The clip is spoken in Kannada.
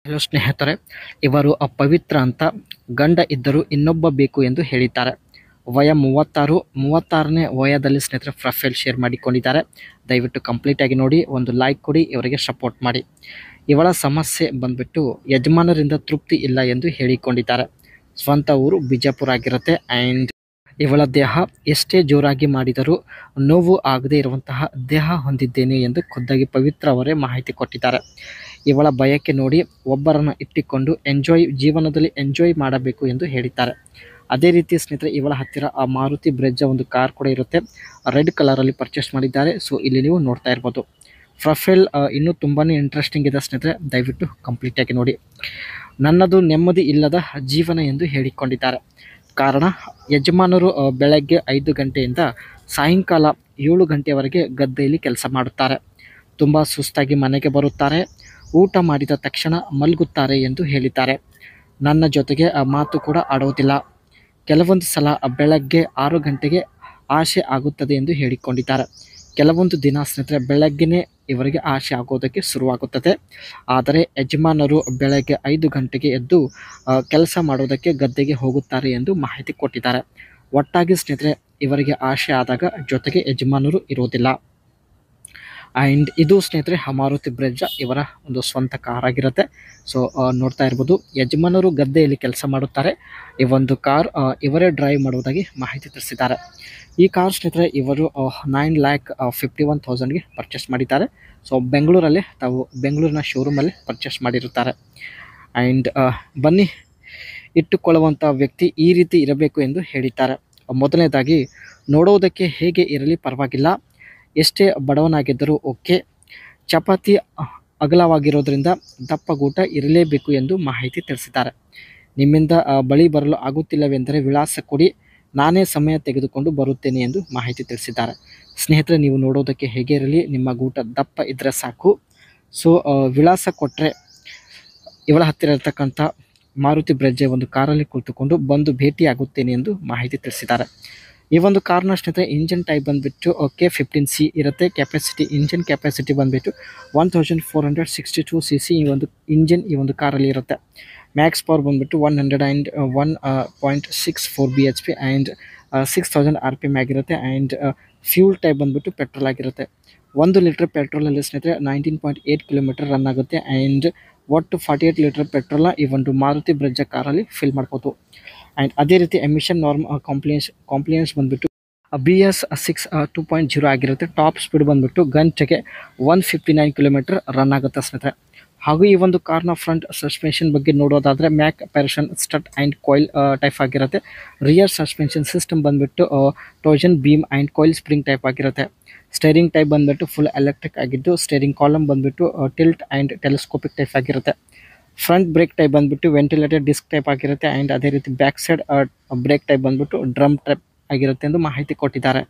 ಹಲೋ ಸ್ನೇಹಿತರೆ, ಇವರು ಪವಿತ್ರ ಅಂತ ಗಂಡ ಇದ್ದರೂ ಇನ್ನೊಬ್ಬ ಬೇಕು ಎಂದು ಹೇಳಿದ್ದಾರೆ. ವಯ 36ನೇ ವಯದಲ್ಲಿ ಸ್ನೇಹಿತರೆ ಪ್ರೊಫೈಲ್ ಶೇರ್ ಮಾಡಿಕೊಂಡಿದ್ದಾರೆ. ದಯವಿಟ್ಟು ಕಂಪ್ಲೀಟ್ ಆಗಿ ನೋಡಿ, ಒಂದು ಲೈಕ್ ಕೊಡಿ, ಇವರಿಗೆ ಸಪೋರ್ಟ್ ಮಾಡಿ. ಇವಳ ಸಮಸ್ಯೆ ಬಂದ್ಬಿಟ್ಟು ಯಜಮಾನರಿಂದ ತೃಪ್ತಿ ಇಲ್ಲ ಎಂದು ಹೇಳಿಕೊಂಡಿದ್ದಾರೆ. ಸ್ವಂತ ಊರು ಬಿಜಾಪುರ ಆಗಿರುತ್ತೆ. ಆ್ಯಂಡ್ ಇವಳ ದೇಹ ಎಷ್ಟೇ ಜೋರಾಗಿ ಮಾಡಿದರೂ ನೋವು ಆಗದೇ ಇರುವಂತಹ ದೇಹ ಹೊಂದಿದ್ದೇನೆ ಎಂದು ಖುದ್ದಾಗಿ ಪವಿತ್ರ ಅವರೇ ಮಾಹಿತಿ ಕೊಟ್ಟಿದ್ದಾರೆ. ಇವಳ ಬಯಕೆ ನೋಡಿ, ಒಬ್ಬರನ್ನು ಇಟ್ಟುಕೊಂಡು ಜೀವನದಲ್ಲಿ ಎಂಜಾಯ್ ಮಾಡಬೇಕು ಎಂದು ಹೇಳಿದ್ದಾರೆ. ಅದೇ ರೀತಿ ಸ್ನೇಹಿತರೆ, ಇವಳ ಹತ್ತಿರ ಆ ಮಾರುತಿ ಬ್ರೆಜ್ಜ ಒಂದು ಕಾರ್ ಕೂಡ ಇರುತ್ತೆ. ರೆಡ್ ಕಲರಲ್ಲಿ ಪರ್ಚೇಸ್ ಮಾಡಿದ್ದಾರೆ. ಸೊ ಇಲ್ಲಿ ನೀವು ನೋಡ್ತಾ ಇರ್ಬೋದು. ಪ್ರೊಫೈಲ್ ಇನ್ನೂ ತುಂಬಾ ಇಂಟ್ರೆಸ್ಟಿಂಗ್ ಇದೆ ಸ್ನೇಹಿತರೆ, ದಯವಿಟ್ಟು ಕಂಪ್ಲೀಟಾಗಿ ನೋಡಿ. ನನ್ನದು ನೆಮ್ಮದಿ ಇಲ್ಲದ ಜೀವನ ಎಂದು ಹೇಳಿಕೊಂಡಿದ್ದಾರೆ. ಕಾರಣ, ಯಜಮಾನರು ಬೆಳಗ್ಗೆ 5 ಗಂಟೆಯಿಂದ ಸಾಯಂಕಾಲ 7 ಗಂಟೆವರೆಗೆ ಗದ್ದೆಯಲ್ಲಿ ಕೆಲಸ ಮಾಡುತ್ತಾರೆ. ತುಂಬ ಸುಸ್ತಾಗಿ ಮನೆಗೆ ಬರುತ್ತಾರೆ. ಊಟ ಮಾಡಿದ ತಕ್ಷಣ ಮಲಗುತ್ತಾರೆ ಎಂದು ಹೇಳಿದ್ದಾರೆ. ನನ್ನ ಜೊತೆಗೆ ಮಾತು ಕೂಡ ಆಡೋದಿಲ್ಲ. ಕೆಲವೊಂದು ಸಲ ಬೆಳಗ್ಗೆ 6 ಗಂಟೆಗೆ ಆಸೆ ಆಗುತ್ತದೆ ಎಂದು ಹೇಳಿಕೊಂಡಿದ್ದಾರೆ. ಕೆಲವೊಂದು ದಿನ ಸ್ನೇಹಿತರೆ ಬೆಳಗ್ಗೆನೇ ಇವರಿಗೆ ಆಸೆ ಆಗೋದಕ್ಕೆ ಶುರುವಾಗುತ್ತದೆ. ಆದರೆ ಯಜಮಾನರು ಬೆಳಗ್ಗೆ 5 ಗಂಟೆಗೆ ಎದ್ದು ಕೆಲಸ ಮಾಡೋದಕ್ಕೆ ಗದ್ದೆಗೆ ಹೋಗುತ್ತಾರೆ ಎಂದು ಮಾಹಿತಿ ಕೊಟ್ಟಿದ್ದಾರೆ. ಒಟ್ಟಾಗಿ ಸ್ನೇಹಿತರೆ, ಇವರಿಗೆ ಆಸೆ ಆದಾಗ ಜೊತೆಗೆ ಯಜಮಾನರು ಇರೋದಿಲ್ಲ. ಆ್ಯಂಡ್ ಇದು ಸ್ನೇಹಿತರೆ ಮಾರುತಿ ಬ್ರೆಜ್ಜ ಇವರ ಒಂದು ಸ್ವಂತ ಕಾರ್ ಆಗಿರುತ್ತೆ. ಸೊ ನೋಡ್ತಾ ಇರ್ಬೋದು, ಯಜಮಾನರು ಗದ್ದೆಯಲ್ಲಿ ಕೆಲಸ ಮಾಡುತ್ತಾರೆ. ಈ ಒಂದು ಕಾರ್ ಇವರೇ ಡ್ರೈವ್ ಮಾಡುವುದಾಗಿ ಮಾಹಿತಿ ತಿಳಿಸಿದ್ದಾರೆ. ಈ ಕಾರ್ ಸ್ನೇಹಿತರೆ ಇವರು 9,51,000ಗೆ ಪರ್ಚೇಸ್ ಮಾಡಿದ್ದಾರೆ. ಸೊ ಬೆಂಗಳೂರಿನ ಶೋರೂಮಲ್ಲಿ ಪರ್ಚೇಸ್ ಮಾಡಿರುತ್ತಾರೆ. ಆ್ಯಂಡ್ ಬನ್ನಿ, ಇಟ್ಟುಕೊಳ್ಳುವಂಥ ವ್ಯಕ್ತಿ ಈ ರೀತಿ ಇರಬೇಕು ಎಂದು ಹೇಳಿದ್ದಾರೆ. ಮೊದಲನೇದಾಗಿ, ನೋಡೋದಕ್ಕೆ ಹೇಗೆ ಇರಲಿ ಪರವಾಗಿಲ್ಲ, ಎಷ್ಟೇ ಬಡವನಾಗಿದ್ದರೂ ಓಕೆ, ಚಪಾತಿ ಅಗಲವಾಗಿರೋದ್ರಿಂದ ದಪ್ಪಗೂಟ ಇರಲೇಬೇಕು ಎಂದು ಮಾಹಿತಿ ತಿಳಿಸಿದ್ದಾರೆ. ನಿಮ್ಮಿಂದ ಬಳಿ ಬರಲು ಆಗುತ್ತಿಲ್ಲವೆಂದರೆ ವಿಳಾಸ ಕೊಡಿ, ನಾನೇ ಸಮಯ ತೆಗೆದುಕೊಂಡು ಬರುತ್ತೇನೆ ಎಂದು ಮಾಹಿತಿ ತಿಳಿಸಿದ್ದಾರೆ. ಸ್ನೇಹಿತರೆ, ನೀವು ನೋಡೋದಕ್ಕೆ ಹೇಗೆ ಇರಲಿ, ನಿಮ್ಮ ಗೂಟ ದಪ್ಪ ಇದ್ದರೆ ಸಾಕು. ಸೊ ವಿಳಾಸ ಕೊಟ್ಟರೆ ಇವಳ ಹತ್ತಿರ ಇರತಕ್ಕಂಥ ಮಾರುತಿ ಬ್ರೆಜ್ಜೆ ಒಂದು ಕಾರಲ್ಲಿ ಕುಳಿತುಕೊಂಡು ಬಂದು ಭೇಟಿಯಾಗುತ್ತೇನೆ ಎಂದು ಮಾಹಿತಿ ತಿಳಿಸಿದ್ದಾರೆ. ಈ ಒಂದು ಕಾರ್ನ ಸ್ನೇಹಿತರೆ ಇಂಜಿನ್ ಟೈಪ್ ಬಂದುಬಿಟ್ಟು K15C ಇರುತ್ತೆ. ಇಂಜಿನ್ ಕೆಪಾಸಿಟಿ ಬಂದುಬಿಟ್ಟು 1462 cc ಈ ಒಂದು ಇಂಜಿನ್ ಈ ಒಂದು ಕಾರಲ್ಲಿ ಇರುತ್ತೆ. ಮ್ಯಾಕ್ಸ್ ಪವರ್ ಬಂದುಬಿಟ್ಟು 101.64 bhp ಆ್ಯಂಡ್ 6000 RPM ಆಗಿರುತ್ತೆ. ಆ್ಯಂಡ್ ಫ್ಯೂಲ್ ಟೈಪ್ ಬಂದುಬಿಟ್ಟು ಪೆಟ್ರೋಲ್ ಆಗಿರುತ್ತೆ. 1 ಲೀಟ್ರ್ ಪೆಟ್ರೋಲಲ್ಲಿ ಸ್ನೇಹಿತರೆ 19.8 ಕಿಲೋಮೀಟರ್ ರನ್ ಆಗುತ್ತೆ. ಆ್ಯಂಡ್ ಒಟ್ಟು 48 ಲೀಟರ್ ಪೆಟ್ರೋಲ್ನ ಈ ಒಂದು ಮಾರುತಿ ಬ್ರೆಜ್ಜ ಕಾರಲ್ಲಿ ಫಿಲ್ ಮಾಡ್ಬೋದು. ಆ್ಯಂಡ್ ಅದೇ ರೀತಿ ಎಮಿಷನ್ ನಾರ್ಮ್ ಕಾಂಪ್ಲಿಯನ್ಸ್ ಬಂದುಬಿಟ್ಟು BS6 2.0 ಆಗಿರುತ್ತೆ. ಟಾಪ್ ಸ್ಪೀಡ್ ಬಂದುಬಿಟ್ಟು ಗಂಟೆಗೆ 159 ಕಿಲೋಮೀಟರ್ ರನ್ ಆಗುತ್ತೆ ಸ್ನೇಹಿತರೆ. ಹಾಗೂ ಈ ಒಂದು ಕಾರ್ನ ಫ್ರಂಟ್ ಸಸ್ಪೆನ್ಷನ್ ಬಗ್ಗೆ ನೋಡೋದಾದರೆ MacPherson strut and coil type ಆಗಿರುತ್ತೆ. ರಿಯರ್ ಸಸ್ಪೆನ್ಷನ್ ಸಿಸ್ಟಮ್ ಬಂದುಬಿಟ್ಟು torsion beam and coil spring type ಆಗಿರುತ್ತೆ. ಸ್ಟೇರಿಂಗ್ ಟೈಪ್ ಬಂದುಬಿಟ್ಟು ಫುಲ್ ಎಲೆಕ್ಟ್ರಿಕ್ ಆಗಿದ್ದು, ಸ್ಟೇರಿಂಗ್ ಕಾಲಮ್ ಬಂದುಬಿಟ್ಟು ಟಿಲ್ಟ್ ಆ್ಯಂಡ್ ಟೆಲಿಸ್ಕೋಪಿಕ್ ಟೈಪ್ ಆಗಿರುತ್ತೆ. ಫ್ರಂಟ್ ಬ್ರೇಕ್ ಟೈಪ್ ಬಂದುಬಿಟ್ಟು ವೆಂಟಿಲೇಟೆಡ್ ಡಿಸ್ಕ್ ಟೈಪ್ ಆಗಿರುತ್ತೆ. ಆ್ಯಂಡ್ ಅದೇ ರೀತಿ ಬ್ಯಾಕ್ ಸೈಡ್ ಬ್ರೇಕ್ ಟೈಪ್ ಬಂದುಬಿಟ್ಟು ಡ್ರಮ್ ಟೈಪ್ ಆಗಿರುತ್ತೆ ಎಂದು ಮಾಹಿತಿ ಕೊಟ್ಟಿದ್ದಾರೆ.